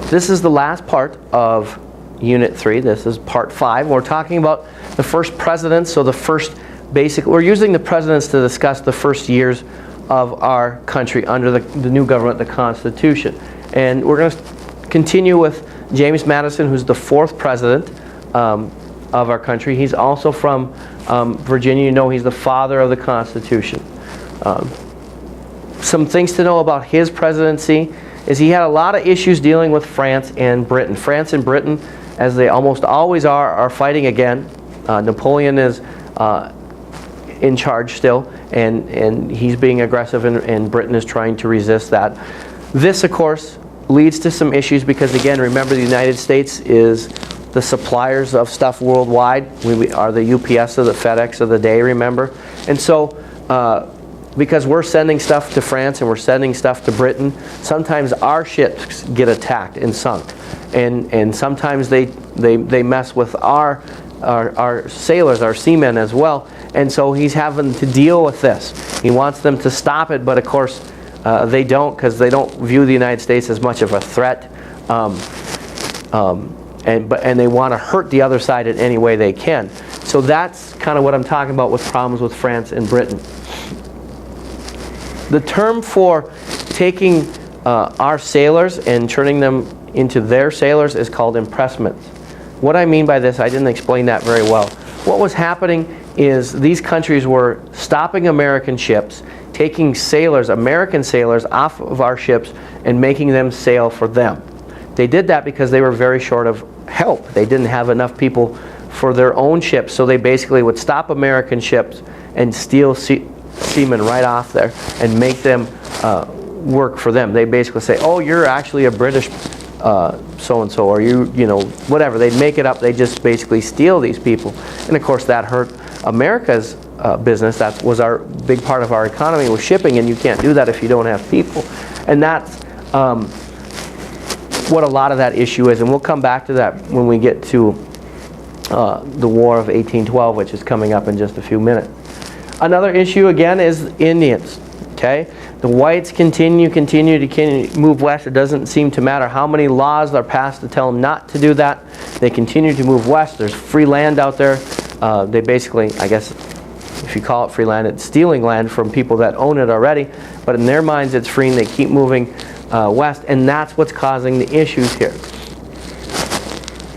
This is the last part of Unit 3. This is Part 5. We're talking about the first presidents, so the first basic, we're using the presidents to discuss the first years of our country under the new government, the Constitution. And we're going to continue with James Madison, who's the 4th president of our country. He's also from Virginia. You know, he's the father of the Constitution. Some things to know about his presidency is he had a lot of issues dealing with France and Britain. France and Britain, as they almost always are fighting again. Napoleon is in charge still, and he's being aggressive, and Britain is trying to resist that. This, of course, leads to some issues because, again, remember, the United States is the suppliers of stuff worldwide. We are the UPS or the FedEx of the day, remember? And so, because we're sending stuff to France and we're sending stuff to Britain, sometimes our ships get attacked and sunk. And sometimes they mess with our sailors, our seamen as well. And so he's having to deal with this. He wants them to stop it, but of course they don't, because they don't view the United States as much of a threat. And they want to hurt the other side in any way they can. So that's kind of what I'm talking about with problems with France and Britain. The term for taking our sailors and turning them into their sailors is called impressments. What I mean by this, I didn't explain that very well. What was happening is these countries were stopping American ships, taking sailors, American sailors, off of our ships and making them sail for them. They did that because they were very short of help. They didn't have enough people for their own ships, so they basically would stop American ships and steal seamen right off there and make them work for them. They basically say, oh, you're actually a British so-and-so, or you know, whatever. They'd make it up. They just basically steal these people. And of course that hurt America's business. That was our big part of our economy, was shipping, and you can't do that if you don't have people. And that's what a lot of that issue is, and we'll come back to that when we get to the War of 1812, which is coming up in just a few minutes. Another issue again is Indians. Okay, the whites continue to move west. It doesn't seem to matter how many laws are passed to tell them not to do that. They continue to move west. There's free land out there. They basically, I guess, if you call it free land, it's stealing land from people that own it already. But in their minds, it's free, and they keep moving west, and that's what's causing the issues here.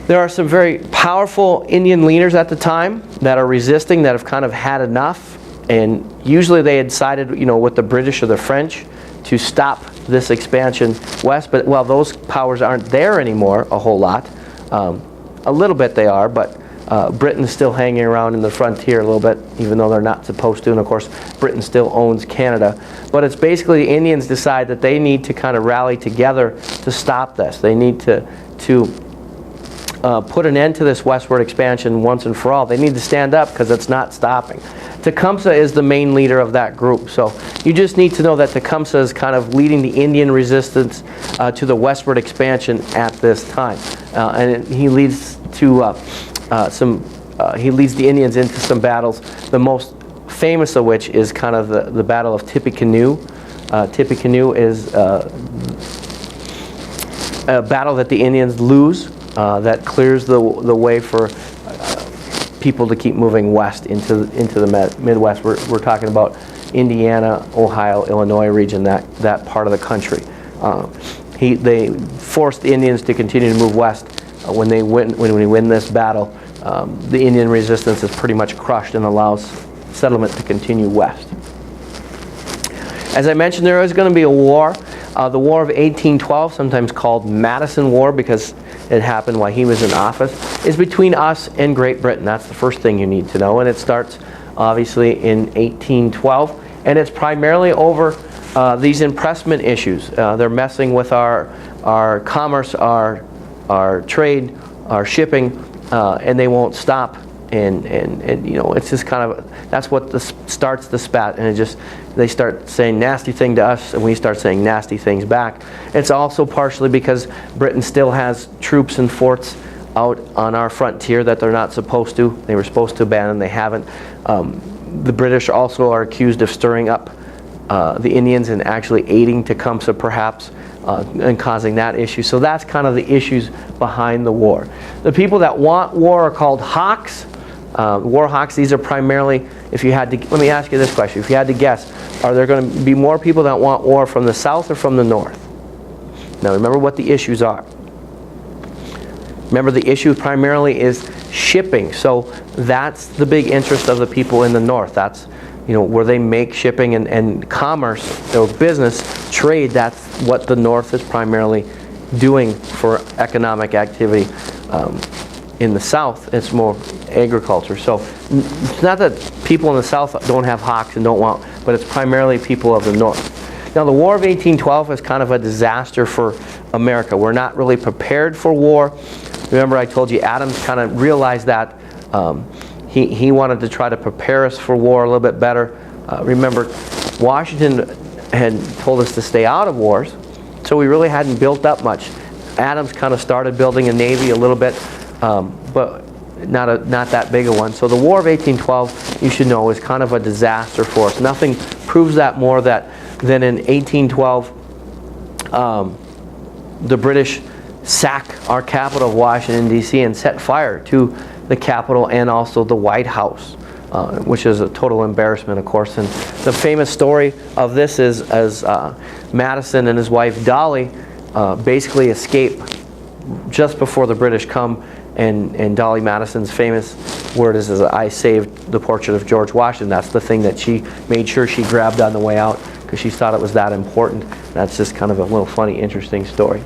There are some very powerful Indian leaders at the time that are resisting, that have kind of had enough. And usually they had sided, you know, with the British or the French to stop this expansion west. But, well, those powers aren't there anymore a whole lot. A little bit they are, but Britain's still hanging around in the frontier a little bit, even though they're not supposed to. And, of course, Britain still owns Canada. But it's basically the Indians decide that they need to kind of rally together to stop this. They need to put an end to this westward expansion once and for all. They need to stand up because it's not stopping. Tecumseh is the main leader of that group. So you just need to know that Tecumseh is kind of leading the Indian resistance to the westward expansion at this time. And he leads to he leads the Indians into some battles, the most famous of which is kind of the Battle of Tippecanoe. Tippecanoe is a battle that the Indians lose, that clears the way for people to keep moving west into the Midwest. We're talking about Indiana, Ohio, Illinois region, that part of the country. They forced the Indians to continue to move west. When we win this battle, the Indian resistance is pretty much crushed and allows settlement to continue west. As I mentioned, there is going to be a war. The War of 1812, sometimes called Madison War because it happened while he was in office, is between us and Great Britain. That's the first thing you need to know. And it starts, obviously, in 1812. And it's primarily over these impressment issues. They're messing with our commerce, our trade, our shipping, and they won't stop. And you know, it's just kind of, that's what starts the spat, and they start saying nasty thing to us, and we start saying nasty things back. It's also partially because Britain still has troops and forts out on our frontier that they're not supposed to. They were supposed to abandon, they haven't. The British also are accused of stirring up the Indians and actually aiding Tecumseh perhaps and causing that issue. So that's kind of the issues behind the war. The people that want war are called hawks. War hawks, these are primarily, if you had to, let me ask you this question, if you had to guess, are there going to be more people that want war from the south or from the north? Now remember what the issues are. Remember the issue primarily is shipping. So that's the big interest of the people in the north. That's, you know, where they make shipping and commerce, their business, trade, that's what the north is primarily doing for economic activity. In the south, it's more agriculture. So it's not that people in the south don't have hawks and don't want, but it's primarily people of the north. Now the War of 1812 is kind of a disaster for America. We're not really prepared for war. Remember I told you Adams kind of realized that. He wanted to try to prepare us for war a little bit better. Remember, Washington had told us to stay out of wars, so we really hadn't built up much. Adams kind of started building a navy a little bit, but not that big a one. So the War of 1812, you should know, is kind of a disaster for us. Nothing proves that more than in 1812, the British sack our capital of Washington, D.C. and set fire to the Capitol and also the White House, which is a total embarrassment, of course. And the famous story of this is as Madison and his wife Dolly basically escape just before the British come, and Dolly Madison's famous word is I saved the portrait of George Washington. That's the thing that she made sure she grabbed on the way out because she thought it was that important. That's just kind of a little funny, interesting story.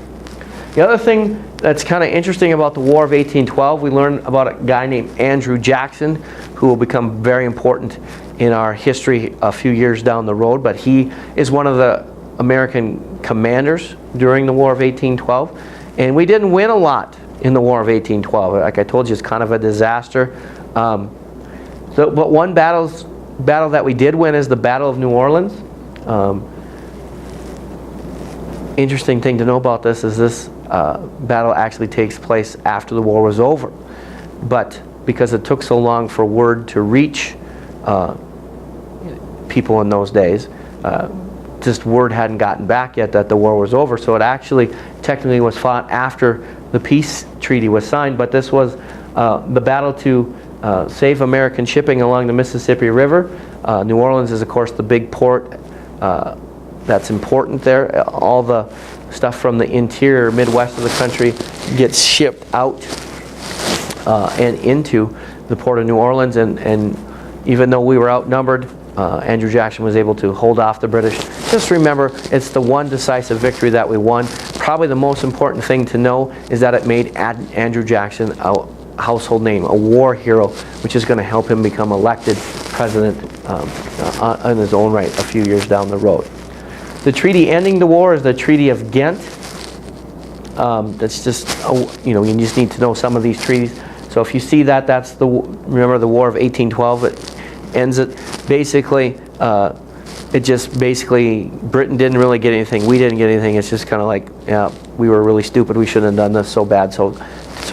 The other thing that's kind of interesting about the War of 1812, we learn about a guy named Andrew Jackson, who will become very important in our history a few years down the road, but he is one of the American commanders during the War of 1812, and we didn't win a lot in the War of 1812. Like I told you, it's kind of a disaster. But one battle that we did win is the Battle of New Orleans. Interesting thing to know about this is this battle actually takes place after the war was over. But because it took so long for word to reach people in those days, just word hadn't gotten back yet that the war was over. So it actually technically was fought after the peace treaty was signed, but this was the battle to save American shipping along the Mississippi River. New Orleans is, of course, the big port that's important there. All the stuff from the interior Midwest of the country gets shipped out and into the port of New Orleans, and even though we were outnumbered, Andrew Jackson was able to hold off the British. Just remember, it's the one decisive victory that we won. Probably the most important thing to know is that it made Andrew Jackson a household name, a war hero, which is going to help him become elected president on his own right a few years down the road. The treaty ending the war is the Treaty of Ghent. That's just, you just need to know some of these treaties. So if you see that, that's remember the War of 1812. It ends it basically. Britain didn't really get anything. We didn't get anything. It's just kind of like, yeah, we were really stupid. We shouldn't have done this. So bad, so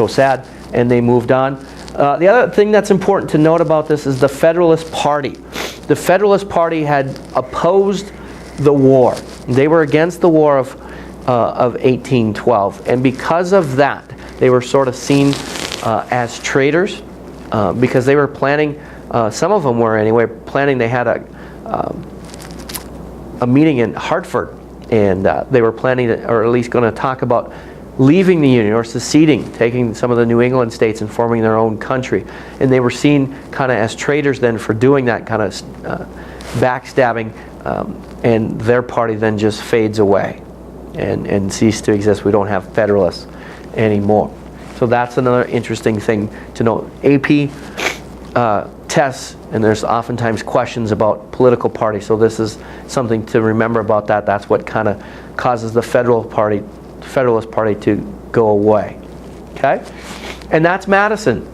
sad. And they moved on. The other thing that's important to note about this is the Federalist Party. The Federalist Party had opposed the war. They were against the War of 1812, and because of that, they were sort of seen as traitors because they were planning. Some of them were anyway planning. They had a meeting in Hartford, and they were planning to, or at least going to talk about leaving the Union or seceding, taking some of the New England states and forming their own country. And they were seen kind of as traitors then for doing that kind of backstabbing, and their party then just fades away and ceases to exist. We don't have Federalists anymore. So that's another interesting thing to know. AP tests, and there's oftentimes questions about political parties, so this is something to remember about that. That's what kind of causes the Federalist Party to go away. Okay? And that's Madison.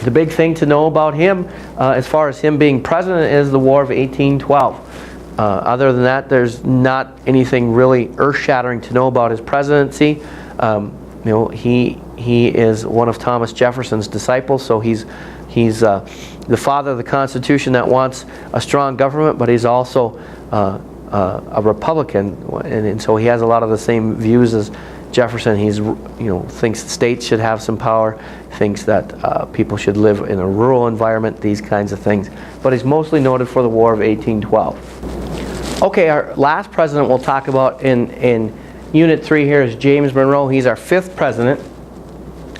The big thing to know about him, as far as him being president, is the War of 1812. Other than that, there's not anything really earth-shattering to know about his presidency. He is one of Thomas Jefferson's disciples, so he's the father of the Constitution that wants a strong government, but he's also a Republican, and so he has a lot of the same views as Jefferson. He's, thinks states should have some power, thinks that people should live in a rural environment, these kinds of things. But he's mostly noted for the War of 1812. Okay, our last president we'll talk about in Unit 3 here is James Monroe. He's our 5th president,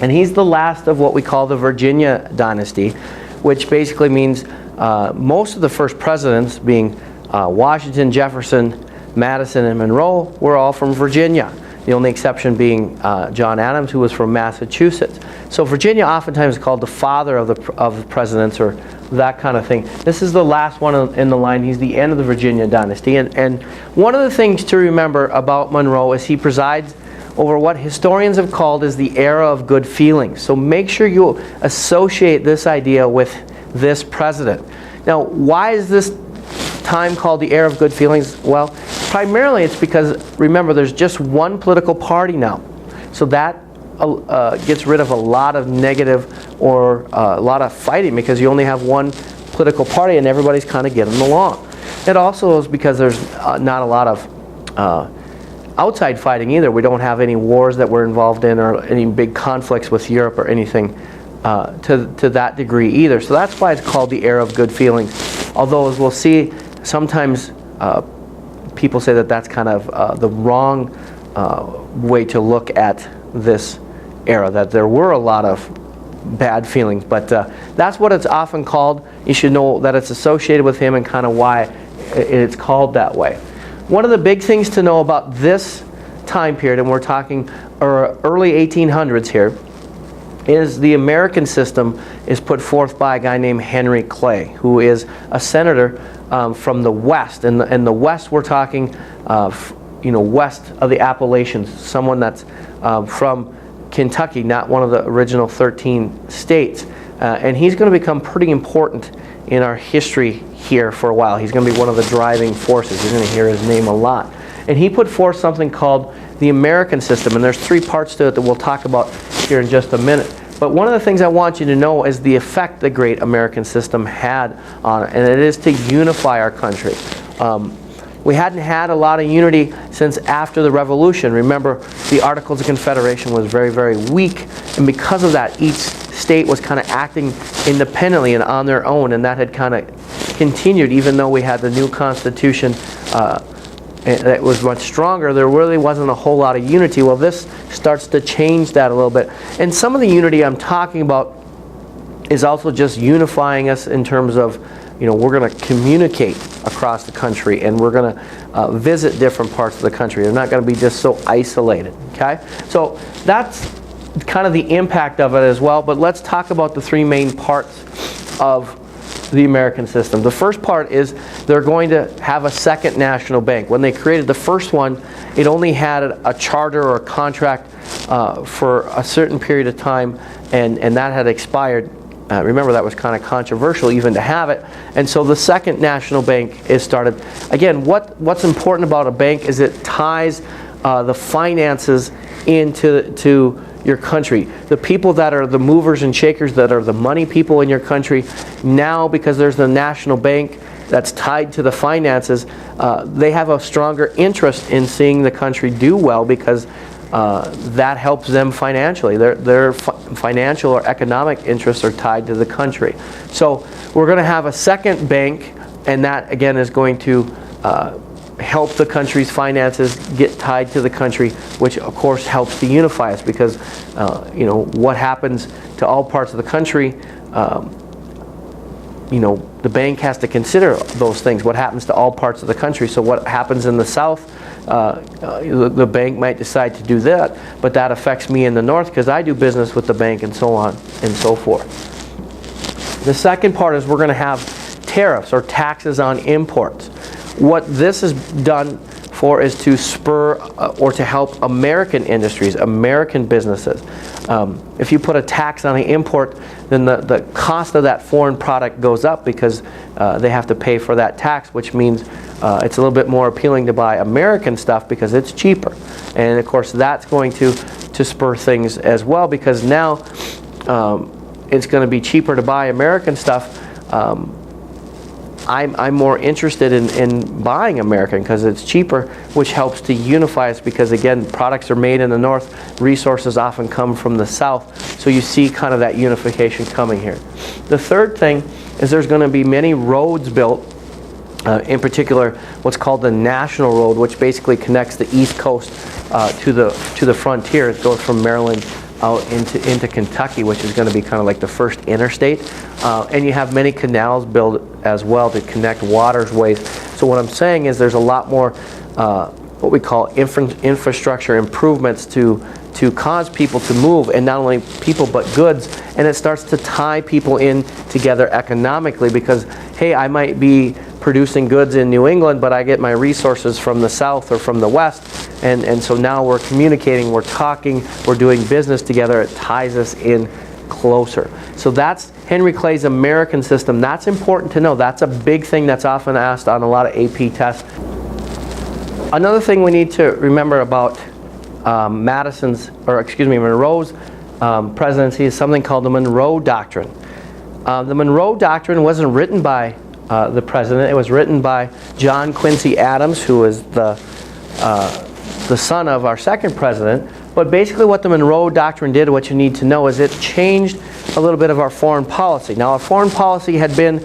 and he's the last of what we call the Virginia dynasty, which basically means most of the first presidents, being Washington, Jefferson, Madison, and Monroe, were all from Virginia. The only exception being John Adams, who was from Massachusetts. So Virginia oftentimes is called the father of the presidents, or that kind of thing. This is the last one in the line. He's the end of the Virginia dynasty. And one of the things to remember about Monroe is he presides over what historians have called as the era of good feelings. So make sure you associate this idea with this president. Now, why is this time called the era of good feelings? Well, primarily it's because, remember, there's just one political party now. So that gets rid of a lot of negative or a lot of fighting, because you only have one political party and everybody's kind of getting along. It also is because there's not a lot of outside fighting either. We don't have any wars that we're involved in, or any big conflicts with Europe or anything to that degree either. So that's why it's called the era of good feelings. Although, as we'll see, sometimes people say that that's kind of the wrong way to look at this era, that there were a lot of bad feelings, but that's what it's often called. You should know that it's associated with him and kind of why it's called that way. One of the big things to know about this time period, and we're talking early 1800s here, is the American system is put forth by a guy named Henry Clay, who is a senator from the West. And the West, we're talking, west of the Appalachians, someone that's from Kentucky, not one of the original 13 states. And he's going to become pretty important in our history here for a while. He's going to be one of the driving forces. You're going to hear his name a lot. And he put forth something called the American system. And there's 3 parts to it that we'll talk about here in just a minute. But one of the things I want you to know is the effect the great American system had on it, and it is to unify our country. We hadn't had a lot of unity since after the Revolution. Remember, the Articles of Confederation was very, very weak, and because of that, each state was kind of acting independently and on their own, and that had kind of continued even though we had the new Constitution that was much stronger. There really wasn't a whole lot of unity. Well, this starts to change that a little bit. And some of the unity I'm talking about is also just unifying us in terms of, we're going to communicate across the country, and we're going to visit different parts of the country. They're not going to be just so isolated, okay? So that's kind of the impact of it as well. But let's talk about the 3 main parts of the American system. The first part is they're going to have a second national bank. When they created the first one, it only had a charter or a contract for a certain period of time, and that had expired. Remember, that was kind of controversial even to have it. And so the second national bank is started. Again, what's important about a bank is it ties the finances into your country. The people that are the movers and shakers, that are the money people in your country, now because there's the national bank that's tied to the finances, they have a stronger interest in seeing the country do well, because that helps them financially. Their financial or economic interests are tied to the country. So we're going to have a second bank, and that again is going to help the country's finances get tied to the country, which of course helps to unify us, because what happens to all parts of the country, the bank has to consider those things. What happens to all parts of the country? So what happens in the South, the bank might decide to do that, but that affects me in the North because I do business with the bank, and so on and so forth. The second part is we're going to have tariffs or taxes on imports. What this is done for is to spur or to help American industries, American businesses. If you put a tax on an import, then the cost of that foreign product goes up, because they have to pay for that tax, which means it's a little bit more appealing to buy American stuff because it's cheaper. And of course that's going to spur things as well, because now it's going to be cheaper to buy American stuff. I'm more interested in buying American because it's cheaper, which helps to unify us because, again, products are made in the north, resources often come from the south, so you see kind of that unification coming here. The third thing is there's going to be many roads built, in particular what's called the National Road, which basically connects the East Coast to the frontier. It goes from Maryland out into Kentucky, which is going to be kind of like the first interstate. And you have many canals built as well to connect waterways. So what I'm saying is there's a lot more what we call infrastructure improvements to cause people to move, and not only people but goods, and it starts to tie people in together economically because, hey, I might be producing goods in New England, but I get my resources from the south or from the west, and so now we're communicating, we're talking, we're doing business together. It ties us in closer. So that's Henry Clay's American system. That's important to know. That's a big thing that's often asked on a lot of AP tests. Another thing we need to remember about Monroe's presidency is something called the Monroe Doctrine. The Monroe Doctrine wasn't written by the president. It was written by John Quincy Adams, who was the son of our second president. But basically what the Monroe Doctrine did, what you need to know, is it changed a little bit of our foreign policy. Now, our foreign policy had been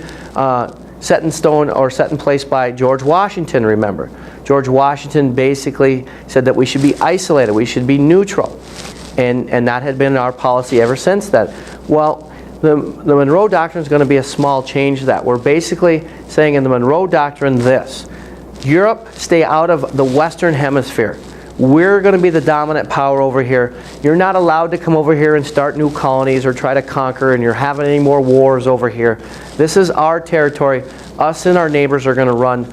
set in stone or set in place by George Washington, remember. George Washington basically said that we should be isolated, we should be neutral. And that had been our policy ever since then. Well, the Monroe Doctrine is going to be a small change to that. We're basically saying in the Monroe Doctrine this: Europe, stay out of the Western Hemisphere. We're going to be the dominant power over here. You're not allowed to come over here and start new colonies or try to conquer, and you're having any more wars over here. This is our territory. Us and our neighbors are going to run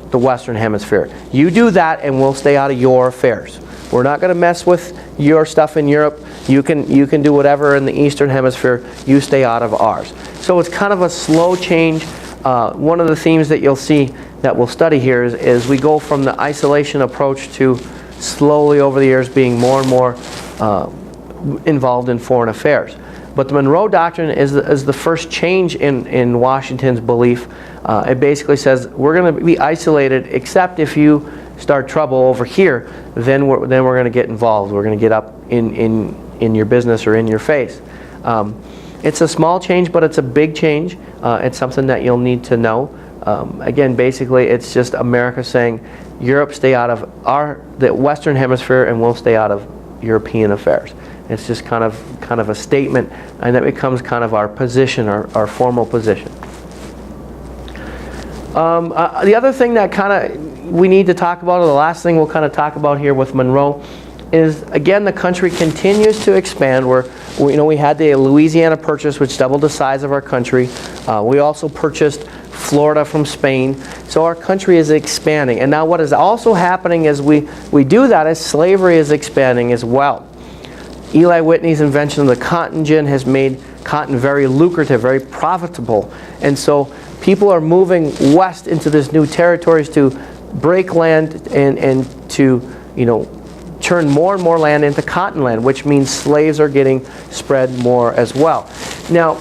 the Western Hemisphere. You do that and we'll stay out of your affairs. We're not going to mess with your stuff in Europe. You can do whatever in the Eastern Hemisphere. You stay out of ours. So it's kind of a slow change. One of the themes that you'll see that we'll study here is we go from the isolation approach to slowly over the years being more and more involved in foreign affairs. But the Monroe Doctrine is the first change in Washington's belief. It basically says we're going to be isolated except if you start trouble over here, then we're going to get involved. We're going to get up in your business or in your face. It's a small change, but it's a big change. It's something that you'll need to know. Again, basically, it's just America saying, Europe, stay out of the Western Hemisphere, and we'll stay out of European affairs. It's just kind of a statement, and that becomes kind of our position, our formal position. The other thing that kind of we need to talk about, or the last thing we'll kind of talk about here with Monroe, is again the country continues to expand. We had the Louisiana Purchase, which doubled the size of our country. We also purchased Florida from Spain. So our country is expanding. And now what is also happening as we do that is slavery is expanding as well. Eli Whitney's invention of the cotton gin has made cotton very lucrative, very profitable. And so people are moving west into this new territories to break land and to, turn more and more land into cotton land, which means slaves are getting spread more as well. Now,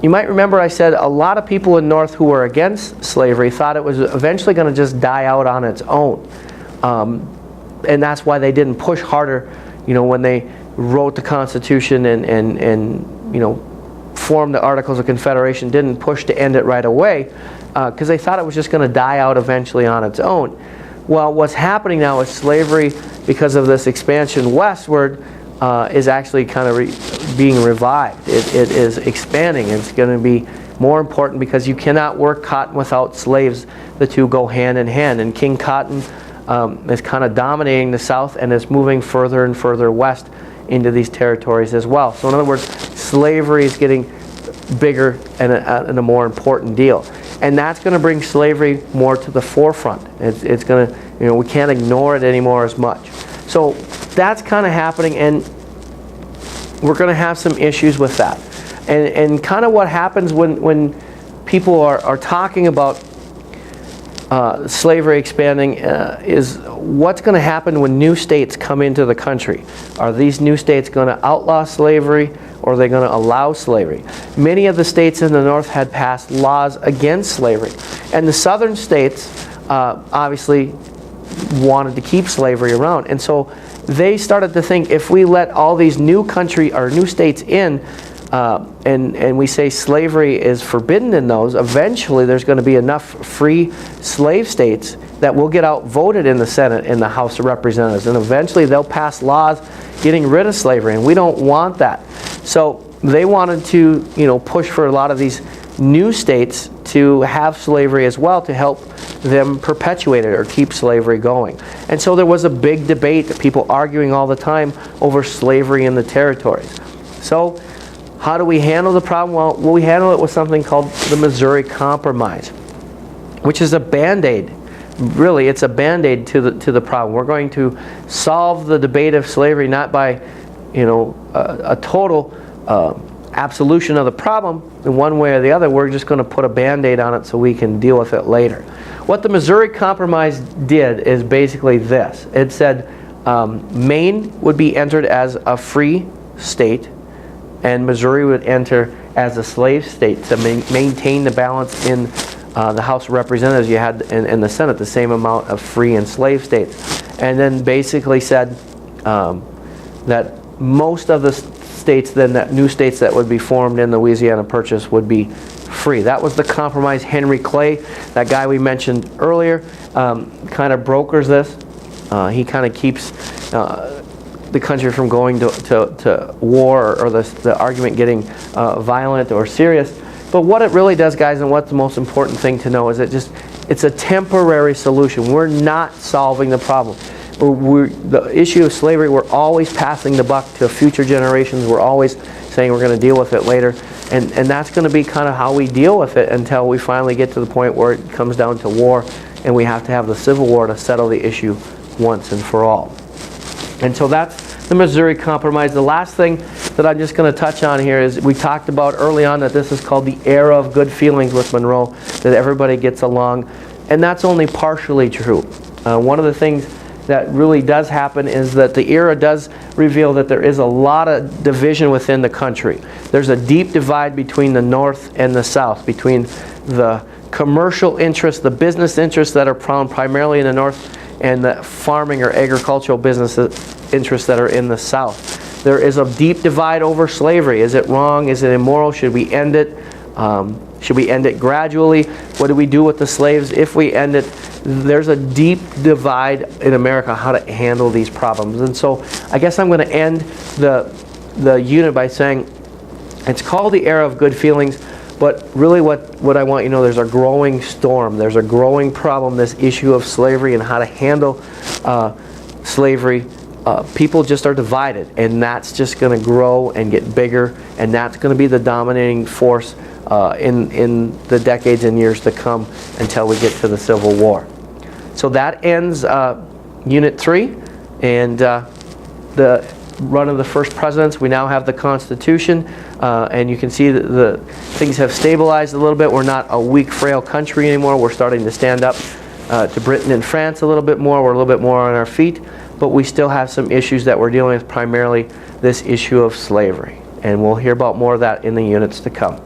you might remember I said a lot of people in North who were against slavery thought it was eventually going to just die out on its own. And that's why they didn't push harder, when they wrote the Constitution and formed the Articles of Confederation, didn't push to end it right away because they thought it was just going to die out eventually on its own. Well, what's happening now is slavery, because of this expansion westward, is actually kind of being revived. It is expanding. It's going to be more important because you cannot work cotton without slaves. The two go hand in hand. And King Cotton is kind of dominating the South and is moving further and further west into these territories as well. So in other words, slavery is getting bigger and a more important deal. And that's going to bring slavery more to the forefront. It's going to, we can't ignore it anymore as much. So that's kind of happening, and we're going to have some issues with that. And kind of what happens when people are talking about slavery expanding is what's going to happen when new states come into the country. Are these new states going to outlaw slavery, or are they going to allow slavery? Many of the states in the North had passed laws against slavery, and the southern states obviously wanted to keep slavery around, and so they started to think, if we let all these new states in, and we say slavery is forbidden in those, eventually there's going to be enough free slave states that will get outvoted in the Senate and the House of Representatives, and eventually they'll pass laws getting rid of slavery, and we don't want that. So they wanted to, push for a lot of these new states to have slavery as well, to help them perpetuate it or keep slavery going. And so there was a big debate, people arguing all the time over slavery in the territories. So how do we handle the problem? Well, we handle it with something called the Missouri Compromise, which is a Band-Aid. Really, it's a Band-Aid to the problem. We're going to solve the debate of slavery not by, a total absolution of the problem in one way or the other. We're just going to put a Band-Aid on it so we can deal with it later. What the Missouri Compromise did is basically this. It said Maine would be entered as a free state, and Missouri would enter as a slave state to maintain the balance in the House of Representatives. You had in the Senate the same amount of free and slave states. And then basically said that most of the states, then that new states that would be formed in the Louisiana Purchase would be free. That was the compromise. Henry Clay, that guy we mentioned earlier, kind of brokers this. He kind of keeps the country from going to war, or the argument getting violent or serious. But what it really does, guys, and what's the most important thing to know, is it's a temporary solution. We're not solving the problem. The issue of slavery, we're always passing the buck to future generations. We're always saying we're going to deal with it later. And that's going to be kind of how we deal with it until we finally get to the point where it comes down to war, and we have to have the Civil War to settle the issue once and for all. And so that's the Missouri Compromise. The last thing that I'm just going to touch on here is we talked about early on that this is called the era of good feelings with Monroe, that everybody gets along. And that's only partially true. One of the things that really does happen is that the era does reveal that there is a lot of division within the country. There's a deep divide between the North and the South, between the commercial interests, the business interests that are found primarily in the North, and the farming or agricultural business interests that are in the South. There is a deep divide over slavery. Is it wrong? Is it immoral? Should we end it? Should we end it gradually? What do we do with the slaves if we end it? There's a deep divide in America how to handle these problems. And so I guess I'm going to end the unit by saying it's called the era of good feelings, but really what I want you to know, there's a growing storm. There's a growing problem, this issue of slavery and how to handle slavery. People just are divided, and that's just going to grow and get bigger, and that's going to be the dominating force in the decades and years to come until we get to the Civil War. So that ends Unit 3 and the run of the first presidents. We now have the Constitution, and you can see that the things have stabilized a little bit. We're not a weak, frail country anymore. We're starting to stand up to Britain and France a little bit more. We're a little bit more on our feet, but we still have some issues that we're dealing with, primarily this issue of slavery. And we'll hear about more of that in the units to come.